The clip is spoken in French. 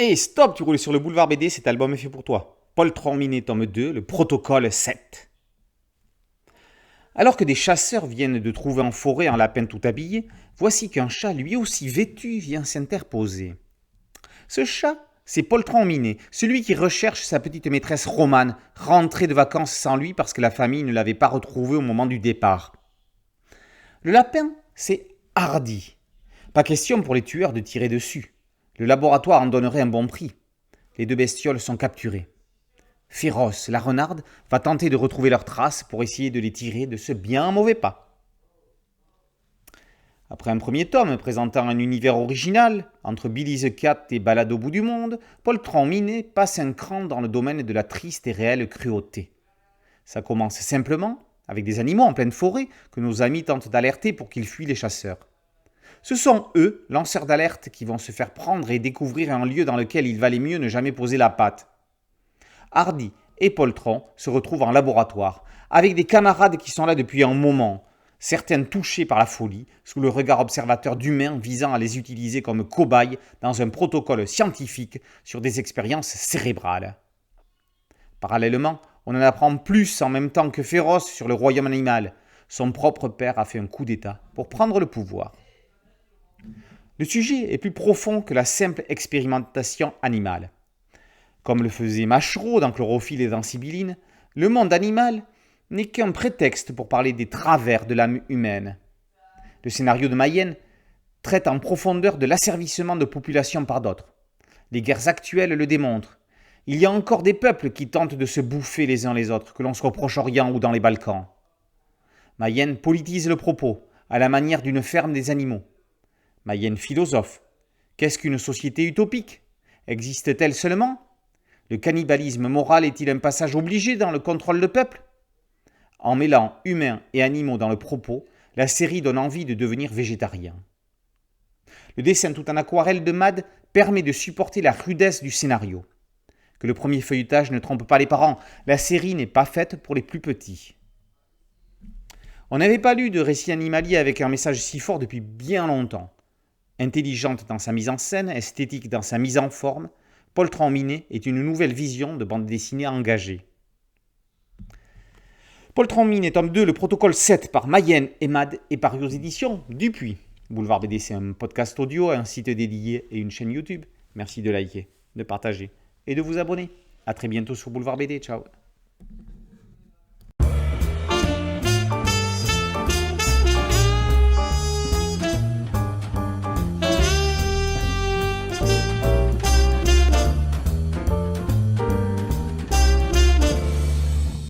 Hey, stop, tu roules sur le boulevard BD, cet album est fait pour toi. Poltron Miné, tome 2, le protocole 7. Alors que des chasseurs viennent de trouver en forêt un lapin tout habillé, voici qu'un chat lui aussi vêtu vient s'interposer. Ce chat, c'est Poltron Miné, celui qui recherche sa petite maîtresse Romane, rentrée de vacances sans lui parce que la famille ne l'avait pas retrouvée au moment du départ. Le lapin, c'est Hardy. Pas question pour les tueurs de tirer dessus. Le laboratoire en donnerait un bon prix. Les deux bestioles sont capturées. Féroce, la renarde, va tenter de retrouver leurs traces pour essayer de les tirer de ce bien mauvais pas. Après un premier tome présentant un univers original, entre Billy the Cat et Balade au bout du monde, Poltron Miné passe un cran dans le domaine de la triste et réelle cruauté. Ça commence simplement avec des animaux en pleine forêt que nos amis tentent d'alerter pour qu'ils fuient les chasseurs. Ce sont eux, lanceurs d'alerte, qui vont se faire prendre et découvrir un lieu dans lequel il valait mieux ne jamais poser la patte. Hardy et Poltron se retrouvent en laboratoire, avec des camarades qui sont là depuis un moment, certains touchés par la folie, sous le regard observateur d'humains visant à les utiliser comme cobayes dans un protocole scientifique sur des expériences cérébrales. Parallèlement, on en apprend plus en même temps que Féroce sur le royaume animal. Son propre père a fait un coup d'État pour prendre le pouvoir. Le sujet est plus profond que la simple expérimentation animale. Comme le faisait Machereau dans Chlorophylle et dans Sibylline, le monde animal n'est qu'un prétexte pour parler des travers de l'âme humaine. Le scénario de Mayenne traite en profondeur de l'asservissement de populations par d'autres. Les guerres actuelles le démontrent. Il y a encore des peuples qui tentent de se bouffer les uns les autres, que l'on soit au Proche-Orient ou dans les Balkans. Mayenne politise le propos, à la manière d'une ferme des animaux. Mayenne philosophe. Qu'est-ce qu'une société utopique ? Existe-t-elle seulement ? Le cannibalisme moral est-il un passage obligé dans le contrôle de peuple ? En mêlant humains et animaux dans le propos, la série donne envie de devenir végétarien. Le dessin tout en aquarelle de Mad permet de supporter la rudesse du scénario. Que le premier feuilletage ne trompe pas les parents, la série n'est pas faite pour les plus petits. On n'avait pas lu de récit animalier avec un message si fort depuis bien longtemps. Intelligente dans sa mise en scène, esthétique dans sa mise en forme, Poltron Miné est une nouvelle vision de bande dessinée engagée. Poltron Miné, tome 2, le protocole 7 par Mayenne et Mad et paru aux éditions Dupuis. Boulevard BD, c'est un podcast audio, un site dédié et une chaîne YouTube. Merci de liker, de partager et de vous abonner. A très bientôt sur Boulevard BD. Ciao.